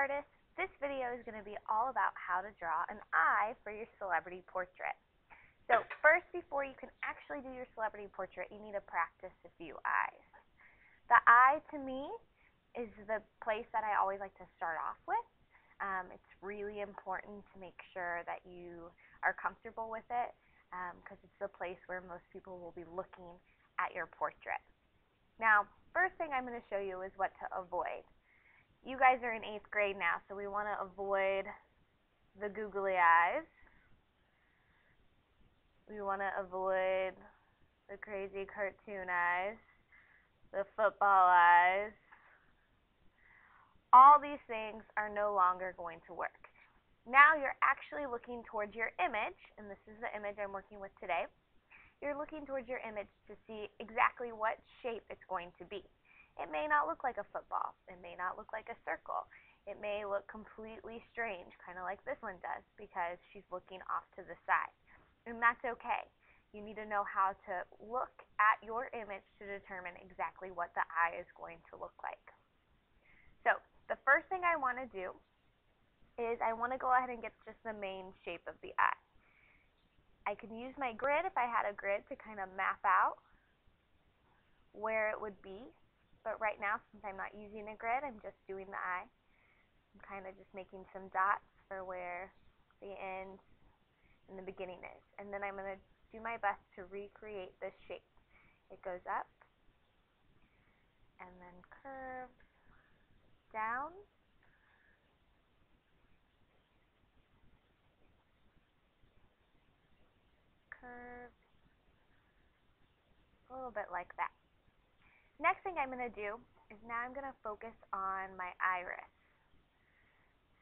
artists, this video is going to be all about how to draw an eye for your celebrity portrait. So first, before you can actually do your celebrity portrait, you need to practice a few eyes. The eye, to me, is the place that I always like to start off with. It's really important to make sure that you are comfortable with it because it's the place where most people will be looking at your portrait. Now, first thing I'm going to show you is what to avoid. You guys are in 8th grade now, so we want to avoid the googly eyes. We want to avoid the crazy cartoon eyes, the football eyes. All these things are no longer going to work. Now you're actually looking towards your image, and this is the image I'm working with today. You're looking towards your image to see exactly what shape it's going to be. It may not look like a football. It may not look like a circle. It may look completely strange, kind of like this one does, because she's looking off to the side. And that's okay. You need to know how to look at your image to determine exactly what the eye is going to look like. So, the first thing I want to do is I want to go ahead and get just the main shape of the eye. I can use my grid if I had a grid to kind of map out where it would be. But right now, since I'm not using a grid, I'm just doing the eye. I'm kind of just making some dots for where the end and the beginning is. And then I'm going to do my best to recreate this shape. It goes up and then curves down. Curves a little bit like that. Next thing I'm going to do is now I'm going to focus on my iris.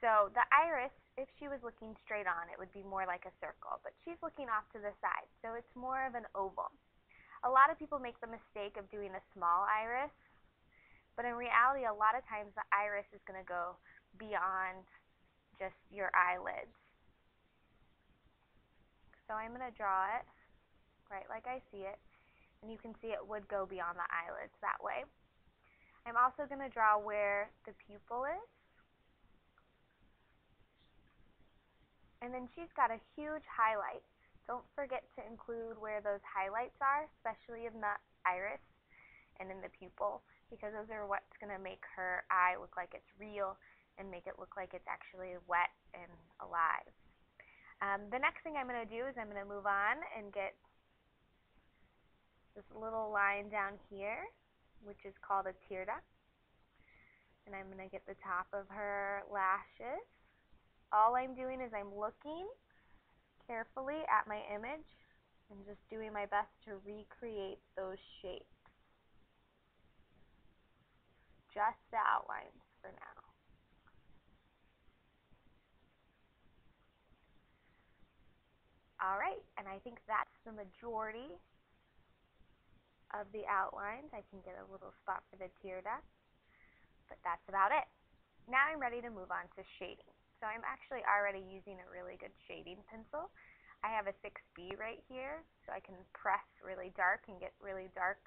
So the iris, if she was looking straight on, it would be more like a circle, but she's looking off to the side, so it's more of an oval. A lot of people make the mistake of doing a small iris, but in reality, a lot of times the iris is going to go beyond just your eyelids. So I'm going to draw it right like I see it, and you can see it would go beyond the eyelids that way. I'm also going to draw where the pupil is. And then she's got a huge highlight. Don't forget to include where those highlights are, especially in the iris and in the pupil, because those are what's going to make her eye look like it's real and make it look like it's actually wet and alive. The next thing I'm going to do is I'm going to move on and get this little line down here, which is called a tear duct. And I'm going to get the top of her lashes. All I'm doing is I'm looking carefully at my image and just doing my best to recreate those shapes. Just the outlines for now. Alright, and I think that's the majority of the outlines. I can get a little spot for the tear duct, but that's about it. Now I'm ready to move on to shading. So I'm actually already using a really good shading pencil. I have a 6B right here, so I can press really dark and get really dark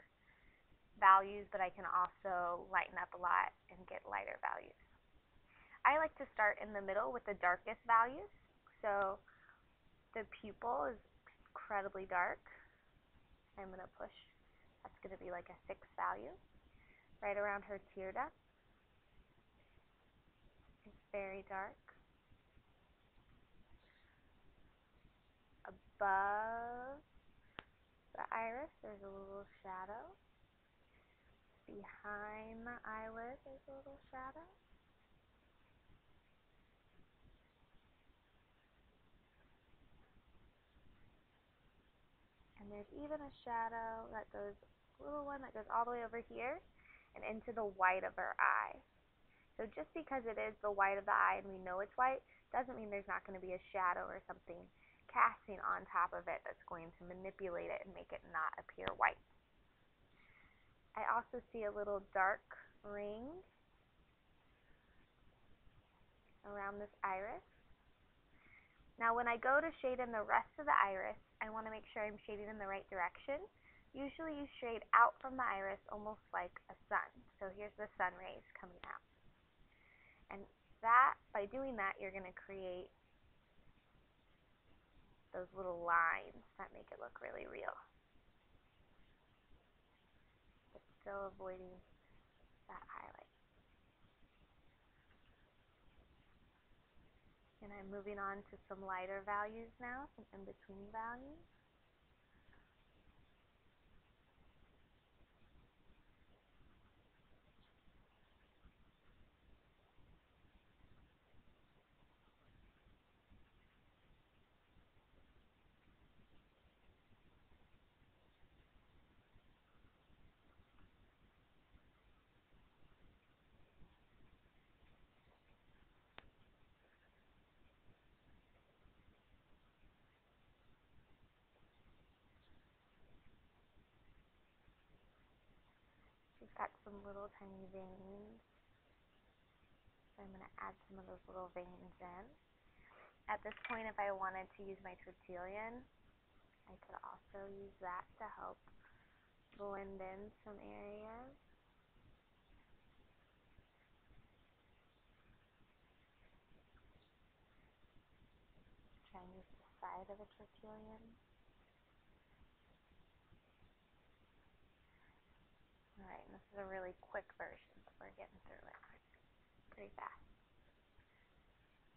values, but I can also lighten up a lot and get lighter values. I like to start in the middle with the darkest values. So the pupil is incredibly dark. I'm going to push. That's going to be like a 6 value. Right around her tear duct. It's very dark. Above the iris, there's a little shadow. Behind the eyelid, there's a little shadow. And there's even a shadow that goes, a little one that goes all the way over here and into the white of her eye. So just because it is the white of the eye and we know it's white, doesn't mean there's not going to be a shadow or something casting on top of it that's going to manipulate it and make it not appear white. I also see a little dark ring around this iris. Now when I go to shade in the rest of the iris, I want to make sure I'm shading in the right direction. Usually you shade out from the iris almost like a sun. So here's the sun rays coming out. And by doing that, you're going to create those little lines that make it look really real, but still avoiding that highlight. And I'm moving on to some lighter values now, some in-between values. We've got some little tiny veins, so I'm going to add some of those little veins in. At this point, if I wanted to use my Tertullian, I could also use that to help blend in some areas. Try and use the side of a Tertullian. Alright, and this is a really quick version, but we're getting through it pretty fast.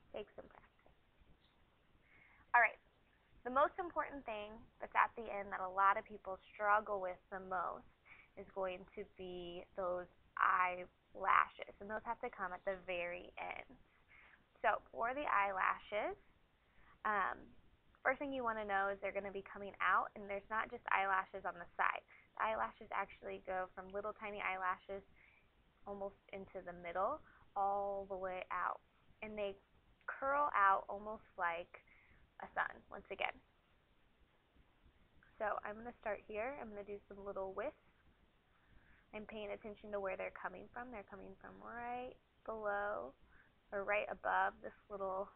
Take some practice. Alright, the most important thing that's at the end that a lot of people struggle with the most is going to be those eyelashes, and those have to come at the very end. So for the eyelashes, first thing you want to know is they're going to be coming out, and there's not just eyelashes on the side. The eyelashes actually go from little tiny eyelashes almost into the middle, all the way out. And they curl out almost like a sun, once again. So I'm going to start here. I'm going to do some little wisps. I'm paying attention to where they're coming from. They're coming from right below or right above this little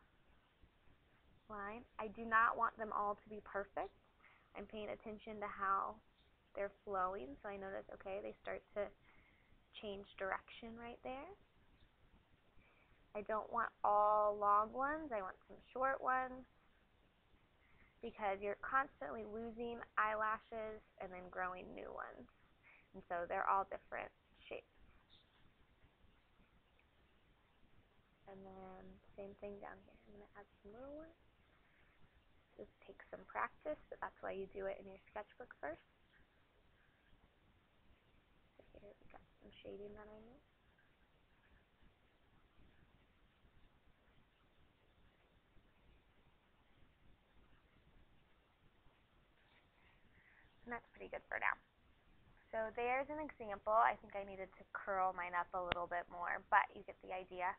line. I do not want them all to be perfect. I'm paying attention to how they're flowing, so I notice, okay, they start to change direction right there. I don't want all long ones. I want some short ones, because you're constantly losing eyelashes and then growing new ones. And so they're all different shapes. And then same thing down here. I'm going to add some little ones. This takes some practice, but that's why you do it in your sketchbook first. So here we got some shading that I made. And that's pretty good for now. So there's an example. I think I needed to curl mine up a little bit more, but you get the idea.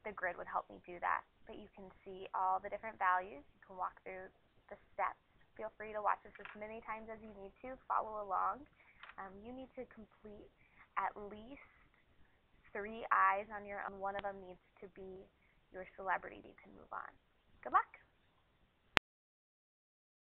The grid would help me do that. But you can see all the different values. You can walk through the steps. Feel free to watch this as many times as you need to. Follow along. You need to complete at least 3 eyes on your own. One of them needs to be your celebrity to move on. Good luck!